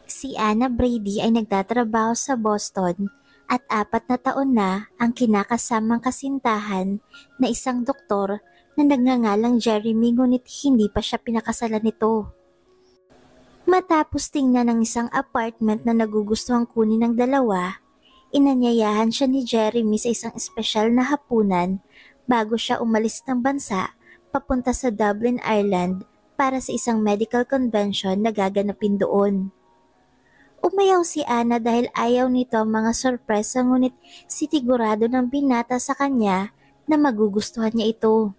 Si Anna Brady ay nagtatrabaho sa Boston at 4 na taon na ang kinakasamang kasintahan na isang doktor na nagngangalang Jeremy ngunit hindi pa siya pinakasalan nito. Matapos tingnan ng isang apartment na nagugustuhang kunin ng dalawa, inanyayahan siya ni Jeremy sa isang espesyal na hapunan bago siya umalis ng bansa papunta sa Dublin, Ireland para sa isang medical convention na gaganapin doon. Umayaw si Anna dahil ayaw nito ang mga sorpresa ngunit sinigurado ng binata sa kanya na magugustuhan niya ito.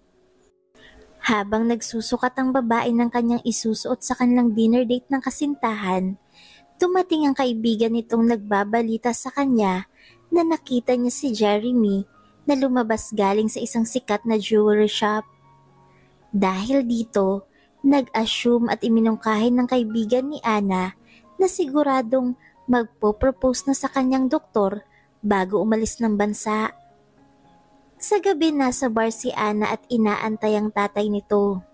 Habang nagsusukat ang babae ng kanyang isusuot sa kanilang dinner date ng kasintahan, dumating ang kaibigan nitong nagbabalita sa kanya na nakita niya si Jeremy na lumabas galing sa isang sikat na jewelry shop. Dahil dito, nag-assume at iminungkahi ng kaibigan ni Anna na siguradong magpo-propose na sa kanyang doktor bago umalis ng bansa. Sa gabi nasa bar si Anna at inaantay ang tatay nito.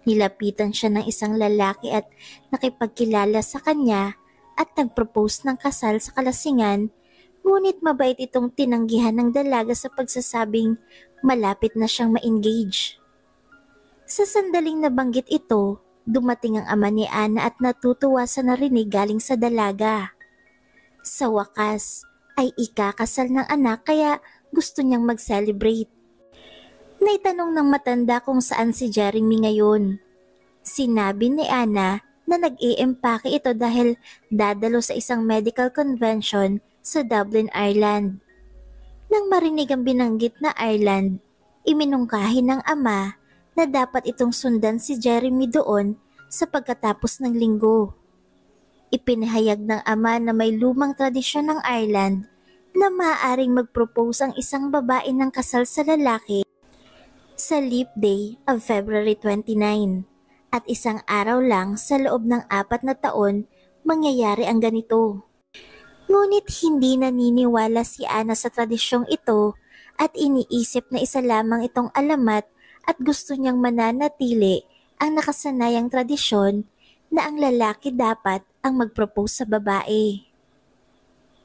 Nilapitan siya ng isang lalaki at nakipagkilala sa kanya at nagpropose ng kasal sa kalasingan, ngunit mabait itong tinanggihan ng dalaga sa pagsasabing malapit na siyang ma-engage. Sa sandaling nabanggit ito, dumating ang ama ni Anna at natutuwa sa narinig galing sa dalaga. Sa wakas ay ikakasal ng anak kaya gusto niyang mag-celebrate. Naitanong ng matanda kung saan si Jeremy ngayon. Sinabi ni Anna na nag-iempake ito dahil dadalo sa isang medical convention sa Dublin, Ireland. Nang marinig ang binanggit na Ireland, iminungkahi ng ama na dapat itong sundan si Jeremy doon sa pagkatapos ng linggo. Ipinahayag ng ama na may lumang tradisyon ng Ireland na maaaring mag-propose ang isang babae ng kasal sa lalaki sa leap day of February 29 at isang araw lang sa loob ng 4 na taon mangyayari ang ganito. Ngunit hindi naniniwala si Anna sa tradisyong ito at iniisip na isa lamang itong alamat at gusto niyang mananatili ang nakasanayang tradisyon na ang lalaki dapat ang mag-propose sa babae.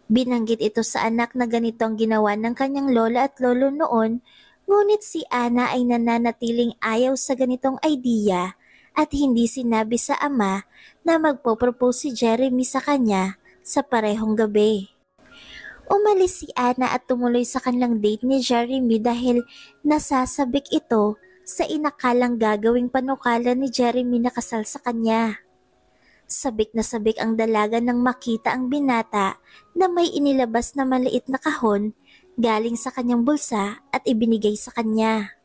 Binanggit ito sa anak na ganito ang ginawa ng kanyang lola at lolo noon, ngunit si Anna ay nananatiling ayaw sa ganitong idea at hindi sinabi sa ama na magpo-propose si Jeremy sa kanya sa parehong gabi. Umalis si Anna at tumuloy sa kanilang date ni Jeremy dahil nasasabik ito sa inakalang gagawing panukala ni Jeremy na kasal sa kanya. Sabik na sabik ang dalaga nang makita ang binata na may inilabas na maliit na kahon galing sa kanyang bulsa at ibinigay sa kanya.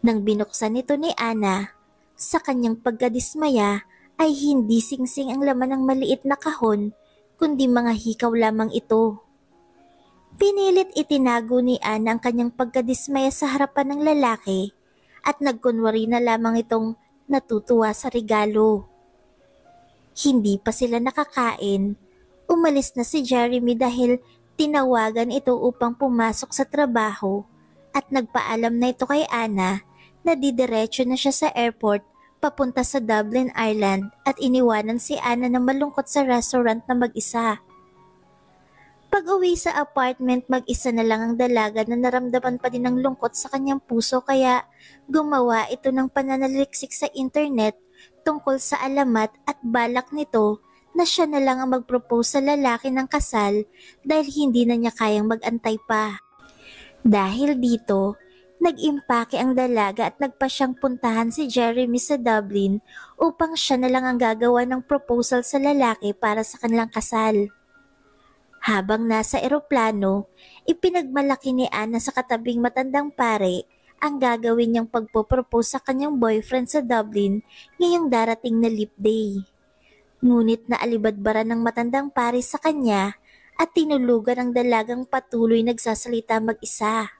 Nang binuksan ito ni Anna, sa kanyang pagkadismaya ay hindi singsing ang laman ng maliit na kahon kundi mga hikaw lamang ito. Pinilit itinago ni Anna ang kanyang pagkadismaya sa harapan ng lalaki at nagkunwari na lamang itong natutuwa sa regalo. Hindi pa sila nakakain, umalis na si Jeremy dahil tinawagan ito upang pumasok sa trabaho at nagpaalam na ito kay Anna na didiretso na siya sa airport papunta sa Dublin, Ireland at iniwanan si Anna na malungkot sa restaurant na mag-isa. Pag-uwi sa apartment, mag-isa na lang ang dalaga na naramdaman pa din ng lungkot sa kanyang puso kaya gumawa ito ng pananaliksik sa internet tungkol sa alamat at balak nito na siya na lang ang mag-propose sa lalaki ng kasal dahil hindi na niya kayang mag-antay pa. Dahil dito, nag-impake ang dalaga at nagpa siyang puntahan si Jeremy sa Dublin upang siya na lang ang gagawa ng proposal sa lalaki para sa kanilang kasal. Habang nasa eroplano, ipinagmalaki ni Anna sa katabing matandang pare ang gagawin niyang pagpopropose sa kanyang boyfriend sa Dublin ngayong darating na leap day. Ngunit naalibadbara ng matandang pare sa kanya at tinulugan ang dalagang patuloy nagsasalita mag-isa.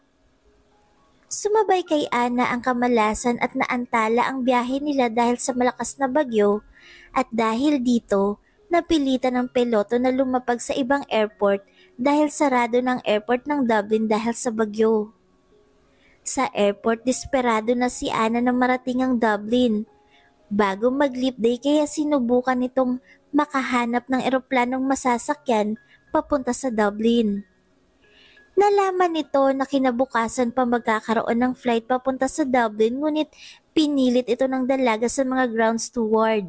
Sumabay kay Anna ang kamalasan at naantala ang biyahe nila dahil sa malakas na bagyo at dahil dito, napilitan ng piloto na lumapag sa ibang airport dahil sarado ng airport ng Dublin dahil sa bagyo. Sa airport, desperado na si Anna na marating ang Dublin. Bago mag-leap day kaya sinubukan nitong makahanap ng eroplanong masasakyan papunta sa Dublin. Nalaman nito na kinabukasan pa magkakaroon ng flight papunta sa Dublin ngunit pinilit ito ng dalaga sa mga ground steward.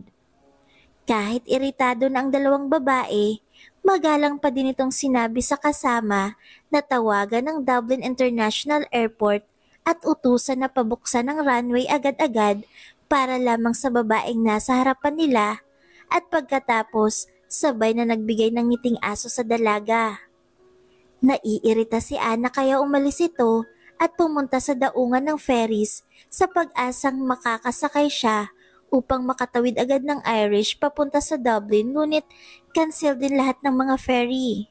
Kahit iritado na ang dalawang babae, magalang pa din itong sinabi sa kasama na tawagan ng Dublin International Airport at utusan na pabuksan ng runway agad-agad para lamang sa babaeng nasa harapan nila at pagkatapos sabay na nagbigay ng ngiting aso sa dalaga. Naiirita si Anna kaya umalis ito at pumunta sa daungan ng ferries sa pag-asang makakasakay siya upang makatawid agad ng Irish papunta sa Dublin ngunit cancel din lahat ng mga ferry.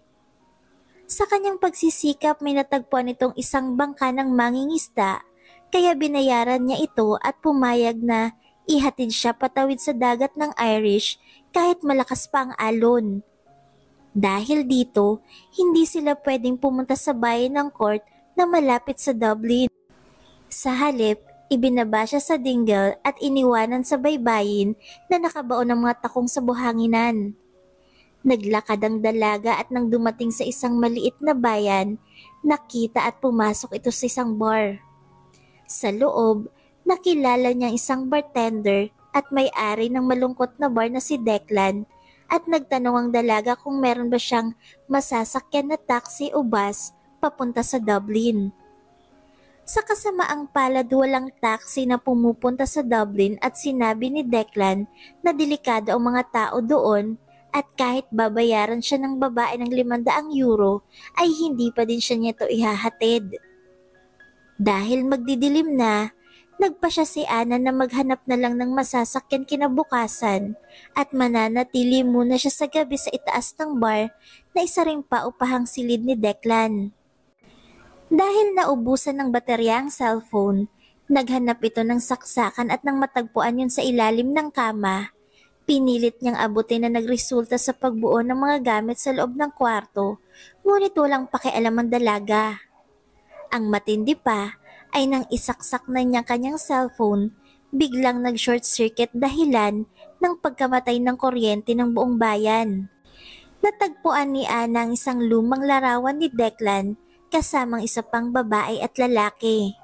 Sa kanyang pagsisikap may natagpuan itong isang bangka ng mangingisda kaya binayaran niya ito at pumayag na ihatid siya patawid sa dagat ng Irish kahit malakas pa ang alon. Dahil dito, hindi sila pwedeng pumunta sa bayan ng Cork na malapit sa Dublin. Sa halip, ibinaba siya sa dingle at iniwanan sa baybayin na nakabaon ng mga takong sa buhanginan. Naglakad ang dalaga at nang dumating sa isang maliit na bayan, nakita at pumasok ito sa isang bar. Sa loob, nakilala niyang isang bartender at may-ari ng malungkot na bar na si Declan at nagtanong ang dalaga kung meron ba siyang masasakyan na taxi o bus papunta sa Dublin. Sa kasamaang palad walang taxi na pumupunta sa Dublin at sinabi ni Declan na delikado ang mga tao doon at kahit babayaran siya ng babae ng €500 ay hindi pa din siya nito ihahatid. Dahil magdidilim na, nagpa siya si Anna na maghanap na lang ng masasakyan kinabukasan at mananatili muna siya sa gabi sa itaas ng bar na isa ring paupahang silid ni Declan. Dahil naubusan ng baterya ang cellphone, naghanap ito ng saksakan at nang matagpuan yun sa ilalim ng kama, pinilit niyang abutin na nagresulta sa pagbuo ng mga gamit sa loob ng kwarto, ngunit walang pakialam ang dalaga. Ang matindi pa ay nang isaksak na niya kanyang cellphone, biglang nag-short circuit dahilan ng pagkamatay ng kuryente ng buong bayan. Natagpuan ni Anna ang isang lumang larawan ni Declan kasamang isa pang babae at lalaki.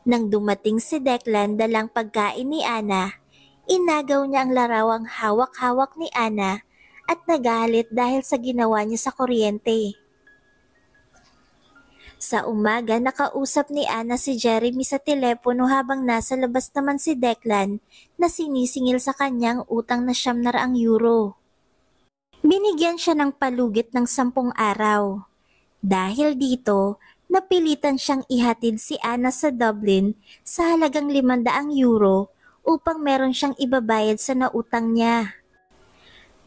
Nang dumating si Declan dalang pagkain ni Anna, inagaw niya ang larawang hawak-hawak ni Anna at nagalit dahil sa ginawa niya sa kuryente. Sa umaga, nakausap ni Anna si Jeremy sa telepono habang nasa labas naman si Declan na sinisingil sa kanyang utang na €900. Binigyan siya ng palugit ng 10 araw. Dahil dito, napilitan siyang ihatid si Anna sa Dublin sa halagang €500 upang meron siyang ibabayad sa nautang niya.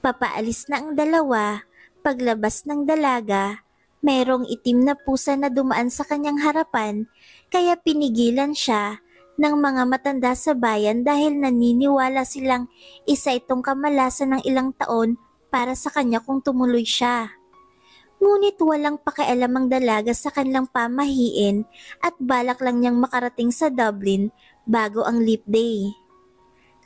Papaalis na ang dalawa, paglabas ng dalaga, merong itim na pusa na dumaan sa kanyang harapan kaya pinigilan siya ng mga matanda sa bayan dahil naniniwala silang isa itong kamalasan ng ilang taon para sa kanya kung tumuloy siya. Ngunit walang pakialam ang dalaga sa kanilang pamahiin at balak lang niyang makarating sa Dublin bago ang leap day.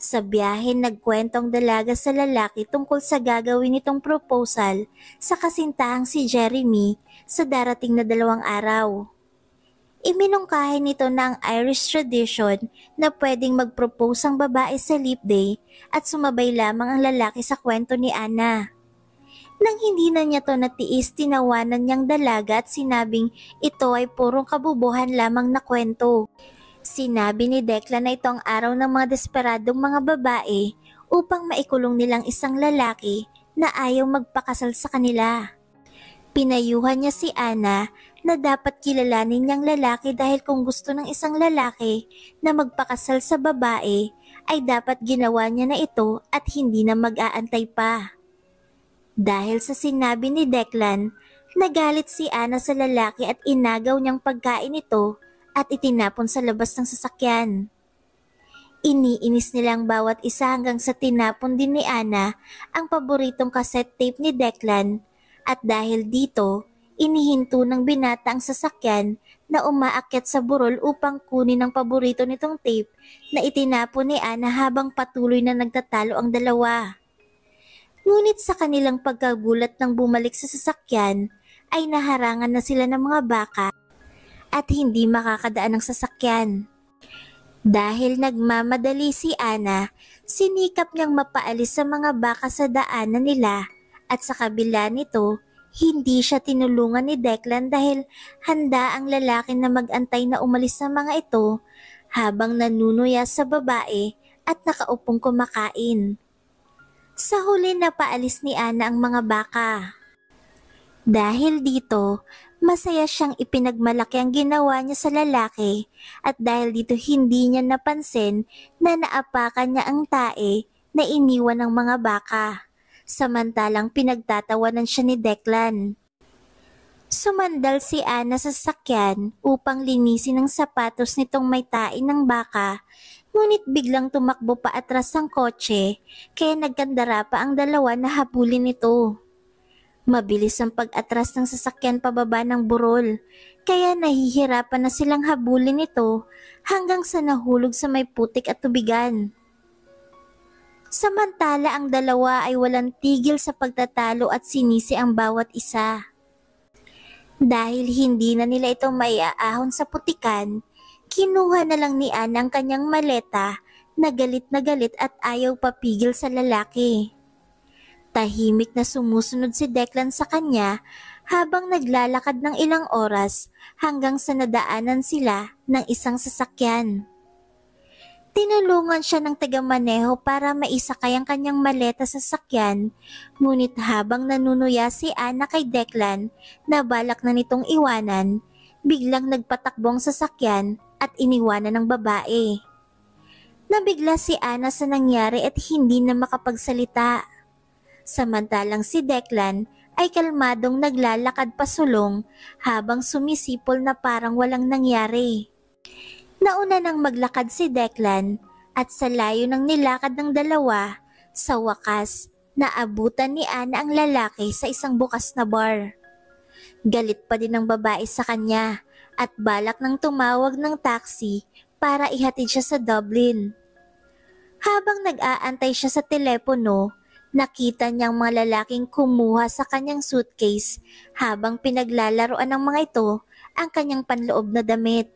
Sa biyahe nagkwentong dalaga sa lalaki tungkol sa gagawin nitong proposal sa kasintahang si Jeremy sa darating na 2 araw. Iminungkahi nito na ang Irish tradition na pwedeng mag-propose ang babae sa leap day at sumabay lamang ang lalaki sa kwento ni Anna. Nang hindi na niya to natiis, tinawanan niyang dalaga at sinabing ito ay purong kabubuhan lamang na kwento. Sinabi ni Declan na ito ang araw ng mga desperadong mga babae upang maikulong nilang isang lalaki na ayaw magpakasal sa kanila. Pinayuhan niya si Anna na dapat kilalanin niyang lalaki dahil kung gusto ng isang lalaki na magpakasal sa babae ay dapat ginawa niya na ito at hindi na mag-aantay pa. Dahil sa sinabi ni Declan, nagalit si Anna sa lalaki at inagaw niyang pagkain ito at itinapon sa labas ng sasakyan. Iniinis nilang bawat isa hanggang sa tinapon din ni Anna ang paboritong cassette tape ni Declan at dahil dito, inihinto ng binata ang sasakyan na umaakyat sa burol upang kunin ang paborito nitong tape na itinapon ni Ana habang patuloy na nagtatalo ang dalawa. Ngunit sa kanilang pagkagulat nang bumalik sa sasakyan, ay naharangan na sila ng mga baka at hindi makakadaan ng sasakyan. Dahil nagmamadali si Ana, sinikap niyang mapaalis sa mga baka sa daanan nila at sa kabila nito, hindi siya tinulungan ni Declan dahil handa ang lalaki na mag-antay na umalis sa mga ito habang nanunuya sa babae at nakaupong kumakain. Sa huli na paalis ni Ana ang mga baka. Dahil dito, masaya siyang ipinagmalaki ang ginawa niya sa lalaki at dahil dito hindi niya napansin na naapakan niya ang tae na iniwan ng mga baka, samantalang pinagtatawanan siya ni Declan. Sumandal si Ana sa sasakyan upang linisin ang sapatos nitong may tae ng baka, ngunit biglang tumakbo pa atras ang kotse kaya nagkandara pa ang dalawa na habulin ito. Mabilis ang pag-atras ng sasakyan pababa ng burol, kaya nahihirapan na silang habulin ito hanggang sa nahulog sa may putik at tubigan. Samantala ang dalawa ay walang tigil sa pagtatalo at sinisi ang bawat isa. Dahil hindi na nila ito maiaahon sa putikan, kinuha na lang ni Ana ang kanyang maleta na galit at ayaw papigil sa lalaki. Tahimik na sumusunod si Declan sa kanya habang naglalakad ng ilang oras hanggang sa nadaanan sila ng isang sasakyan. Tinulungan siya ng tagamaneho para maisakay ang kanyang maleta sa sasakyan, ngunit habang nanunuya si Ana kay Declan na balak na nitong iwanan, biglang nagpatakbo ang sasakyan at iniwanan ng babae. Nabigla si Ana sa nangyari at hindi na makapagsalita. Samantalang si Declan ay kalmadong naglalakad pasulong habang sumisipol na parang walang nangyari. Nauna nang maglakad si Declan at sa layo ng nilakad ng dalawa, sa wakas, naabutan ni Ana ang lalaki sa isang bukas na bar. Galit pa din ang babae sa kanya at balak nang tumawag ng taxi para ihatid siya sa Dublin. Habang nag-aantay siya sa telepono, nakita niyang mga lalaking kumuha sa kanyang suitcase habang pinaglalaroan ng mga ito ang kanyang panloob na damit.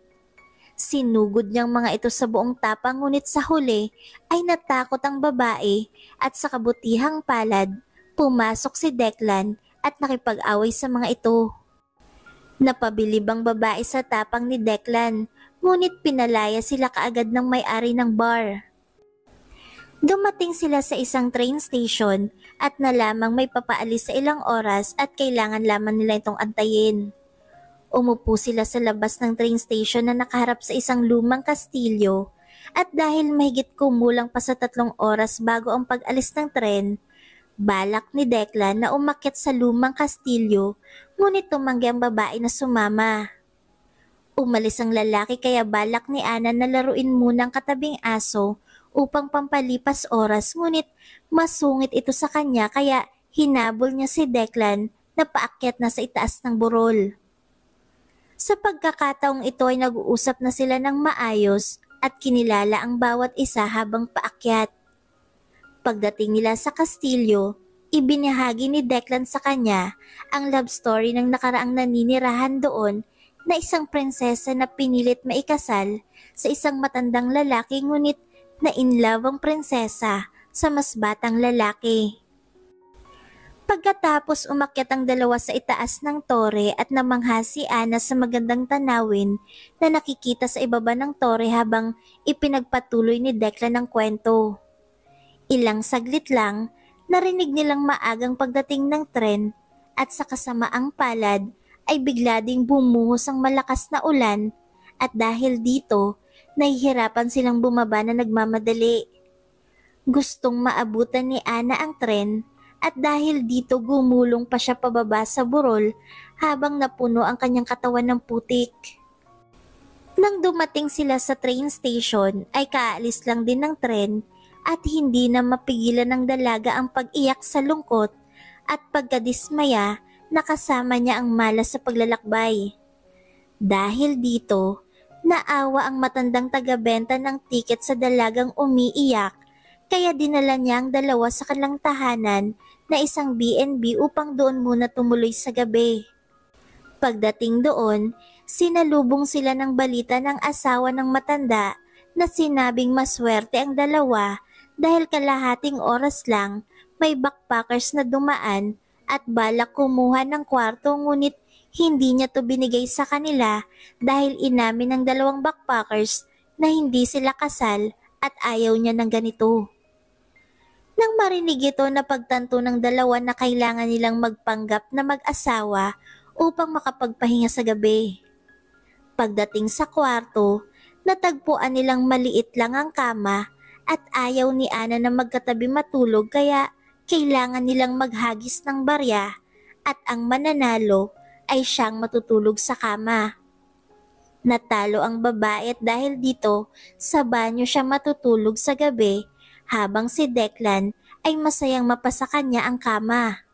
Sinugod niyang mga ito sa buong tapang ngunit sa huli ay natakot ang babae at sa kabutihang palad, pumasok si Declan at nakipag-away sa mga ito. Napabilib ang babae sa tapang ni Declan, ngunit pinalaya sila kaagad ng may-ari ng bar. Dumating sila sa isang train station at nalamang may papaalis sa ilang oras at kailangan lamang nila itong antayin. Umupo sila sa labas ng train station na nakaharap sa isang lumang kastilyo at dahil mahigit kumulang pa sa 3 oras bago ang pag-alis ng tren, balak ni Declan na umakyat sa lumang kastilyo ngunit tumanggi ang babae na sumama. Umalis ang lalaki kaya balak ni Ana na laruin muna ang katabing aso upang pampalipas oras ngunit masungit ito sa kanya kaya hinabol niya si Declan na paakyat na sa itaas ng burol. Sa pagkakataong ito ay nag-uusap na sila ng maayos at kinilala ang bawat isa habang paakyat. Pagdating nila sa kastilyo, ibinahagi ni Declan sa kanya ang love story ng nakaraang naninirahan doon na isang prinsesa na pinilit maikasal sa isang matandang lalaki ngunit na in love ang prinsesa sa mas batang lalaki. Pagkatapos umakyat ang dalawa sa itaas ng tore at namangha si Ana sa magandang tanawin na nakikita sa ibaba ng tore habang ipinagpatuloy ni Declan ang kwento. Ilang saglit lang, narinig nilang maagang pagdating ng tren at sa kasamaang palad ay bigla ding bumuhos ang malakas na ulan at dahil dito, nahihirapan silang bumaba na nagmamadali. Gustong maabutan ni Ana ang tren at dahil dito gumulong pa siya pababa sa burol habang napuno ang kanyang katawan ng putik. Nang dumating sila sa train station ay kaalis lang din ng tren at hindi na mapigilan ng dalaga ang pag-iyak sa lungkot at pagkadismaya na kasama niya ang malas sa paglalakbay. Dahil dito, naawa ang matandang tagabenta ng tiket sa dalagang umiiyak, kaya dinala niya ang dalawa sa kanilang tahanan na isang B&B upang doon muna tumuloy sa gabi. Pagdating doon, sinalubong sila ng balita ng asawa ng matanda na sinabing maswerte ang dalawa dahil kalahating oras lang may backpackers na dumaan at balak kumuha ng kwarto, ngunit hindi niya to binigay sa kanila dahil inamin ng dalawang backpackers na hindi sila kasal at ayaw niya ng ganito. Nang marinig ito, napagtanto ng dalawa na kailangan nilang magpanggap na mag-asawa upang makapagpahinga sa gabi. Pagdating sa kwarto, natagpuan nilang maliit lang ang kama at ayaw ni Ana na magkatabi matulog, kaya kailangan nilang maghagis ng barya at ang mananalo ay siyang matutulog sa kama. Natalo ang babae at dahil dito sa banyo siya matutulog sa gabi, habang si Declan ay masayang mapasa kanya ang kama.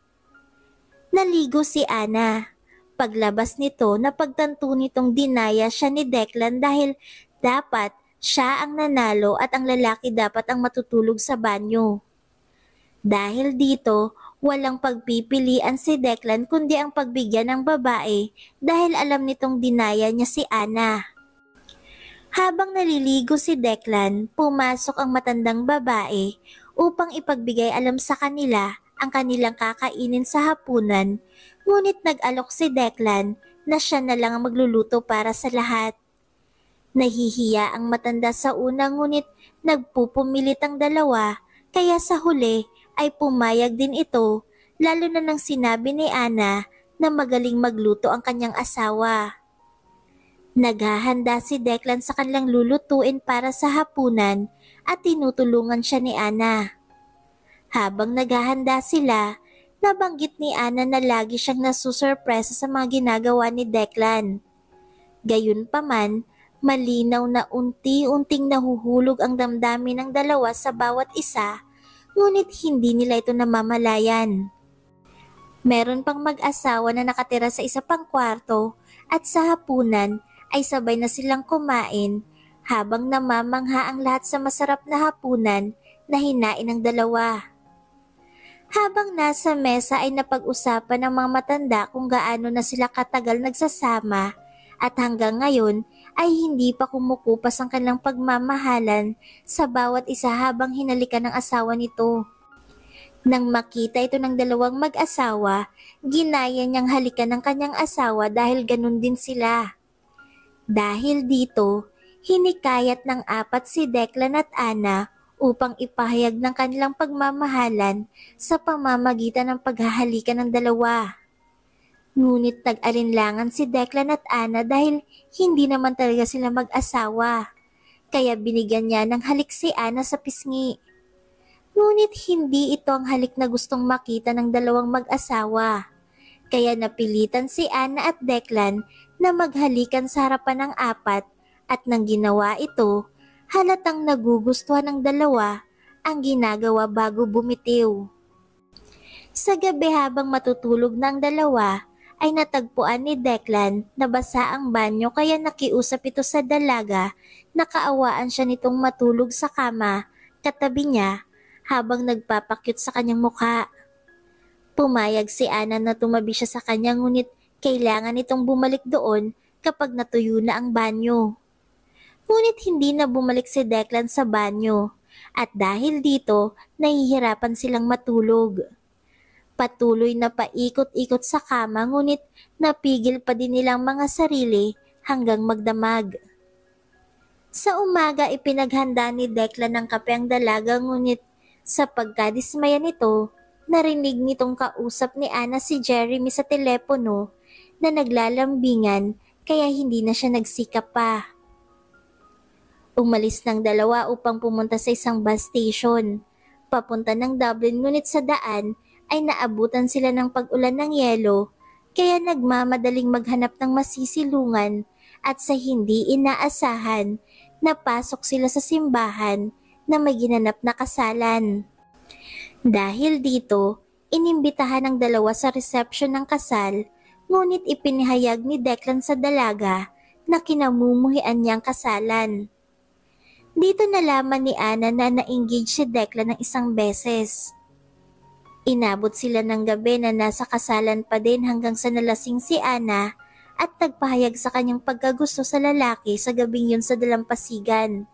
Naligo si Ana. Paglabas nito, napagtanto nitong dinaya siya ni Declan dahil dapat siya ang nanalo at ang lalaki dapat ang matutulog sa banyo. Dahil dito, walang pagpipilian si Declan kundi ang pagbigyan ng babae dahil alam nitong dinaya niya si Ana. Habang naliligo si Declan, pumasok ang matandang babae upang ipagbigay alam sa kanila ang kanilang kakainin sa hapunan, ngunit nag-alok si Declan na siya na lang ang magluluto para sa lahat. Nahihiya ang matanda sa una, ngunit nagpupumilit ang dalawa, kaya sa huli ay pumayag din ito, lalo na nang sinabi ni Ana na magaling magluto ang kanyang asawa. Naghahanda si Declan sa kanilang lulutuin para sa hapunan at tinutulungan siya ni Ana. Habang naghahanda sila, nabanggit ni Ana na lagi siyang nasusurpresa sa mga ginagawa ni Declan. Gayunpaman, malinaw na unti-unting nahuhulog ang damdamin ng dalawa sa bawat isa, ngunit hindi nila ito namamalayan. Meron pang mag-asawa na nakatira sa isa pang kwarto at sa hapunan ay sabay na silang kumain habang namamangha ang lahat sa masarap na hapunan na hinain ng dalawa. Habang nasa mesa ay napag-usapan ng mga matanda kung gaano na sila katagal nagsasama at hanggang ngayon ay hindi pa kumukupas ang kanilang pagmamahalan sa bawat isa habang hinalikan ng asawa nito. Nang makita ito ng dalawang mag-asawa, ginaya niyang halikan ng kanyang asawa dahil ganun din sila. Dahil dito, hinikayat ng apat si Declan at Ana upang ipahayag ng kanilang pagmamahalan sa pamamagitan ng paghahalikan ng dalawa. Ngunit nag-alinlangan si Declan at Ana dahil hindi naman talaga sila mag-asawa, kaya binigyan niya ng halik si Ana sa pisngi. Ngunit hindi ito ang halik na gustong makita ng dalawang mag-asawa, kaya napilitan si Ana at Declan na maghalikan sa harapan ng apat at nang ginawa ito, halatang nagugustuhan ng dalawa ang ginagawa bago bumitiw. Sa gabi habang matutulog ng dalawa, ay natagpuan ni Declan na basa ang banyo, kaya nakiusap ito sa dalaga na kaawaan siya nitong matulog sa kama katabi niya habang nagpapakyut sa kanyang mukha. Pumayag si Ana na tumabi siya sa kanya, ngunit kailangan itong bumalik doon kapag natuyo na ang banyo. Ngunit hindi na bumalik si Declan sa banyo at dahil dito nahihirapan silang matulog. Patuloy na paikot-ikot sa kama, ngunit napigil pa din nilang mga sarili hanggang magdamag. Sa umaga ipinaghanda ni Declan ng kape ang dalaga, ngunit sa pagkadismaya nito, narinig nitong kausap ni Ana si Jeremy sa telepono na naglalambingan, kaya hindi na siya nagsikap pa. Umalis ng dalawa upang pumunta sa isang bus station, papunta ng Dublin, ngunit sa daan ay naabutan sila ng pag-ulan ng yelo, kaya nagmamadaling maghanap ng masisilungan at sa hindi inaasahan, napasok sila sa simbahan na may ginanap na kasalan. Dahil dito, inimbitahan ng dalawa sa reception ng kasal, ngunit ipinahayag ni Declan sa dalaga na kinamumuhian niyang kasalan. Dito nalaman ni Ana na na-engage si Declan ng isang beses. Inabot sila ng gabi na nasa kasalan pa din hanggang sa nalasing si Ana at nagpahayag sa kanyang pagkagusto sa lalaki sa gabing yun sa dalampasigan.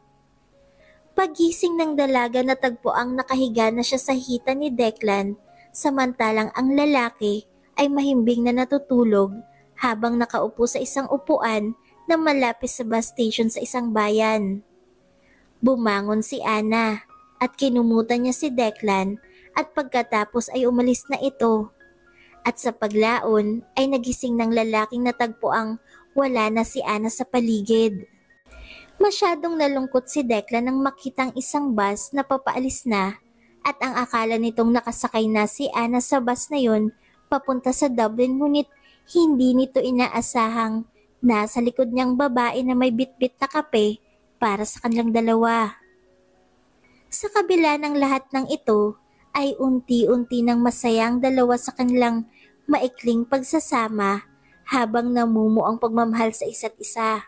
Pagising ng dalaga natagpo ang nakahiga na siya sa hita ni Declan, samantalang ang lalaki ay mahimbing na natutulog habang nakaupo sa isang upuan na malapit sa bus station sa isang bayan. Bumangon si Ana at kinumutan niya si Declan at pagkatapos ay umalis na ito. At sa paglaon ay nagising ng lalaking natagpo ang wala na si Ana sa paligid. Masyadong nalungkot si Declan nang makitang isang bus na papaalis na at ang akala nitong nakasakay na si Ana sa bus na yun papunta sa Dublin, ngunit hindi nito inaasahang nasa likod niyang babae na may bitbit na kape para sa kanilang dalawa. Sa kabila ng lahat ng ito ay unti-unti nang masayang dalawa sa kanilang maikling pagsasama habang namumuo ang pagmamahal sa isa't isa.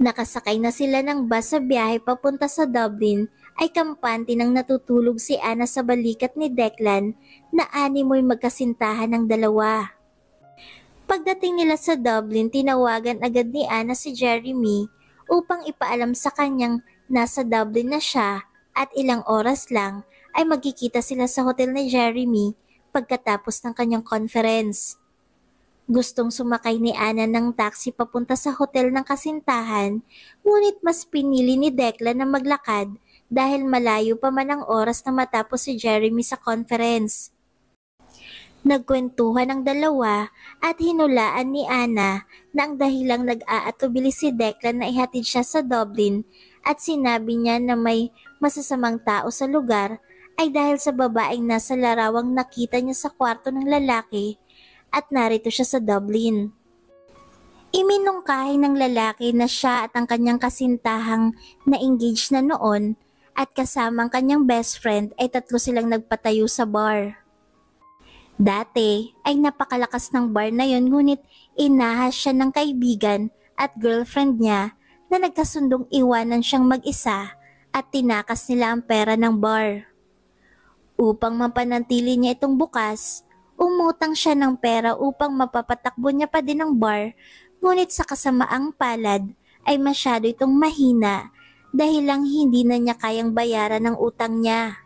Nakasakay na sila ng bus sa biyahe papunta sa Dublin ay kampante nang natutulog si Ana sa balikat ni Declan na animoy magkasintahan ng dalawa. Pagdating nila sa Dublin, tinawagan agad ni Ana si Jeremy upang ipaalam sa kanyang nasa Dublin na siya at ilang oras lang ay magkikita sila sa hotel ni Jeremy pagkatapos ng kanyang conference. Gustong sumakay ni Ana ng taxi papunta sa hotel ng kasintahan, ngunit mas pinili ni Declan na maglakad dahil malayo pa man ang oras na matapos si Jeremy sa conference. Nagkwentuhan ang dalawa at hinulaan ni Ana na ang dahilang nag-aatubili si Declan na ihatid siya sa Dublin at sinabi niya na may masasamang tao sa lugar ay dahil sa babaeng nasa larawang nakita niya sa kwarto ng lalaki at narito siya sa Dublin. Iminungkahi ng lalaki na siya at ang kanyang kasintahang na-engage na noon at kasama ang kanyang best friend ay tatlo silang nagpatayo sa bar. Dati ay napakalakas ng bar na yon, ngunit inahas siya ng kaibigan at girlfriend niya na nagkasundong iwanan siyang mag-isa at tinakas nila ang pera ng bar. Upang mapanatili niya itong bukas, umutang siya ng pera upang mapapatakbo niya pa din ang bar, ngunit sa kasamaang palad ay masyado itong mahina dahil lang hindi na niya kayang bayaran ang utang niya.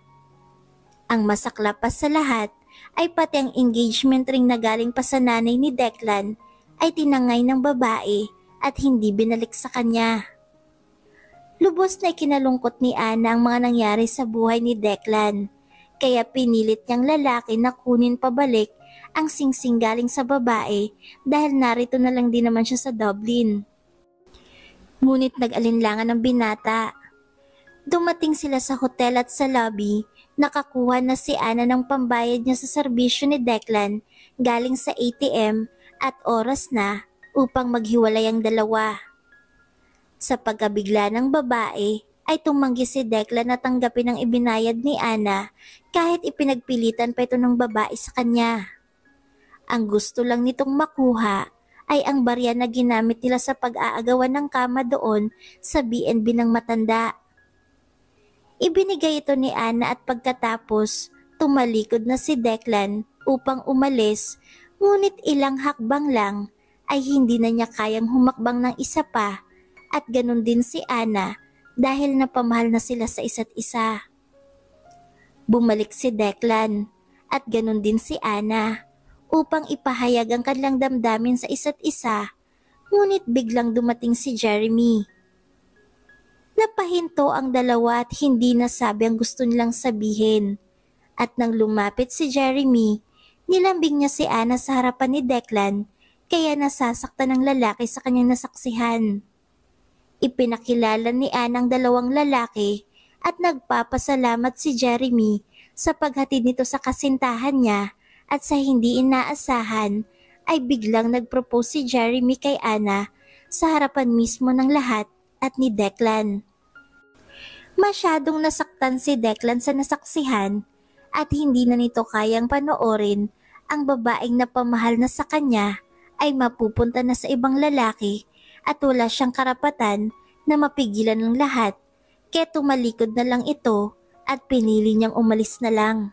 Ang masaklap pa sa lahat ay pati ang engagement ring na galing pa sa nanay ni Declan ay tinangay ng babae at hindi binalik sa kanya. Lubos na ikinalungkot ni Ana ang mga nangyari sa buhay ni Declan, kaya pinilit niyang lalaki na kunin pabalik ang singsing galing sa babae dahil narito na lang din naman siya sa Dublin. Ngunit nag-alinlangan ang binata. Dumating sila sa hotel at sa lobby, nakakuha na si Ana ng pambayad niya sa serbisyo ni Declan galing sa ATM at oras na upang maghiwalay ang dalawa. Sa pagkabigla ng babae ay tumanggi si Declan na tanggapin ang ibinayad ni Ana kahit ipinagpilitan pa ito ng babae sa kanya. Ang gusto lang nitong makuha ay ang barya na ginamit nila sa pag-aagawan ng kama doon sa B&B ng matanda. Ibinigay ito ni Ana at pagkatapos tumalikod na si Declan upang umalis, ngunit ilang hakbang lang ay hindi na niya kayang humakbang ng isa pa at ganun din si Ana dahil napamahal na sila sa isa't isa. Bumalik si Declan at ganun din si Ana upang ipahayag ang kanilang damdamin sa isa't isa, ngunit biglang dumating si Jeremy. Napahinto ang dalawa at hindi nasabi ang gusto nilang sabihin. At nang lumapit si Jeremy, nilambing niya si Ana sa harapan ni Declan, kaya nasasaktan ng lalaki sa kanyang nasaksihan. Ipinakilala ni Ana ang dalawang lalaki at nagpapasalamat si Jeremy sa paghatid nito sa kasintahan niya at sa hindi inaasahan ay biglang nag-propose si Jeremy kay Ana sa harapan mismo ng lahat at ni Declan. Masyadong nasaktan si Declan sa nasaksihan at hindi na nito kayang panoorin ang babaeng napamahal na sa kanya ay mapupunta na sa ibang lalaki at wala siyang karapatan na mapigilan ng lahat, kaya tumalikod na lang ito at pinili niyang umalis na lang.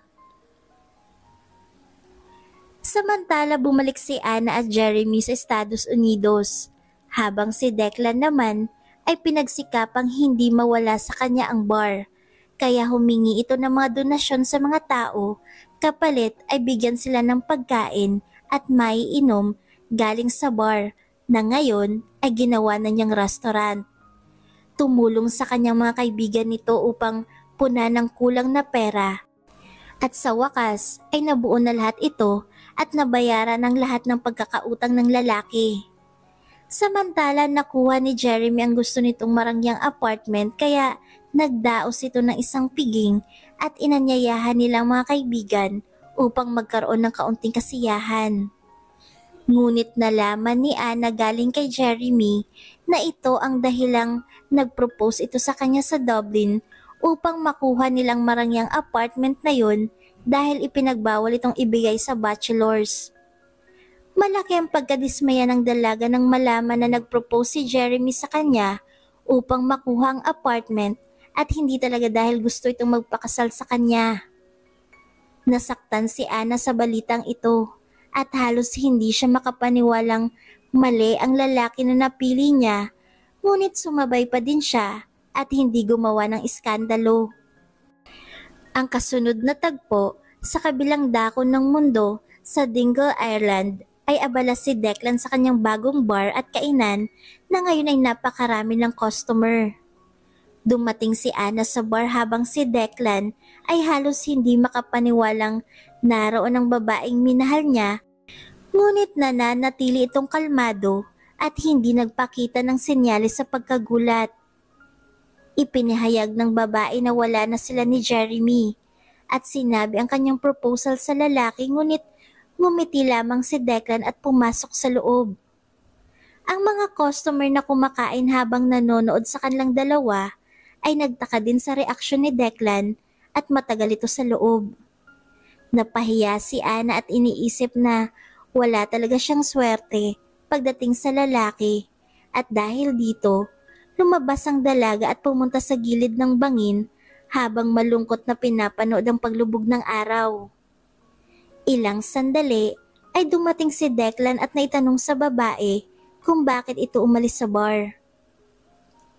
Samantala bumalik si Ana at Jeremy sa Estados Unidos, habang si Declan naman ay pinagsikapang hindi mawala sa kanya ang bar, kaya humingi ito ng mga donasyon sa mga tao, kapalit ay bigyan sila ng pagkain at maiinom galing sa bar na ngayon ay ginawa na niyang restaurant. Tumulong sa kanyang mga kaibigan nito upang puna ng kulang na pera. At sa wakas ay nabuo na lahat ito at nabayaran ng lahat ng pagkakautang ng lalaki. Samantala nakuha ni Jeremy ang gusto nitong marangyang apartment, kaya nagdaos ito ng isang piging at inanyayahan nilang mga kaibigan upang magkaroon ng kaunting kasiyahan. Ngunit nalaman ni Ana galing kay Jeremy na ito ang dahilang nag-propose ito sa kanya sa Dublin upang makuha nilang marangyang apartment na yun dahil ipinagbawal itong ibigay sa bachelors. Malaki ang pagkadismaya ng dalaga nang malaman na nag-propose si Jeremy sa kanya upang makuha ang apartment at hindi talaga dahil gusto itong magpakasal sa kanya. Nasaktan si Ana sa balitang ito at halos hindi siya makapaniwalang mali ang lalaki na napili niya, ngunit sumabay pa din siya at hindi gumawa ng iskandalo. Ang kasunod na tagpo sa kabilang dako ng mundo sa Dingle Island ay abala si Declan sa kanyang bagong bar at kainan na ngayon ay napakarami ng customer. Dumating si Ana sa bar habang si Declan ay halos hindi makapaniwalang naroon ang babaeng minahal niya, ngunit nananatili itong kalmado at hindi nagpakita ng senyales sa pagkagulat. Ipinahayag ng babae na wala na sila ni Jeremy at sinabi ang kanyang proposal sa lalaki, ngunit ngumiti lamang si Declan at pumasok sa loob. Ang mga customer na kumakain habang nanonood sa kanilang dalawa ay nagtaka din sa reaksyon ni Declan at matagal ito sa loob. Napahiya si Ana at iniisip na wala talaga siyang swerte pagdating sa lalaki, at dahil dito, lumabas ang dalaga at pumunta sa gilid ng bangin habang malungkot na pinapanood ang paglubog ng araw. Ilang sandali ay dumating si Declan at naitanong sa babae kung bakit ito umalis sa bar.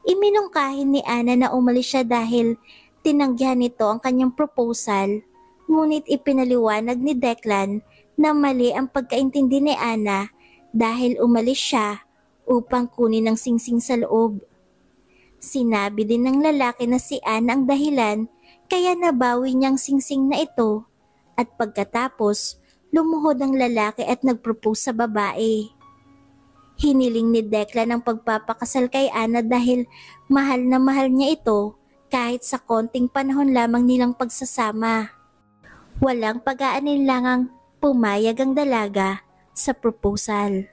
Iminungkahi ni Ana na umalis siya dahil tinanggihan nito ang kanyang proposal, ngunit ipinaliwanag ni Declan na mali ang pagkaintindi ni Ana dahil umalis siya upang kunin ang singsing sa loob. Sinabi din ng lalaki na si Ana ang dahilan kaya nabawi niyang singsing na ito, at pagkatapos lumuhod ang lalaki at nagpropose sa babae. Hiniling ni Declan ang pagpapakasal kay Ana dahil mahal na mahal niya ito kahit sa konting panahon lamang nilang pagsasama. Walang pag-aalinlangang pumayag ang dalaga sa proposal.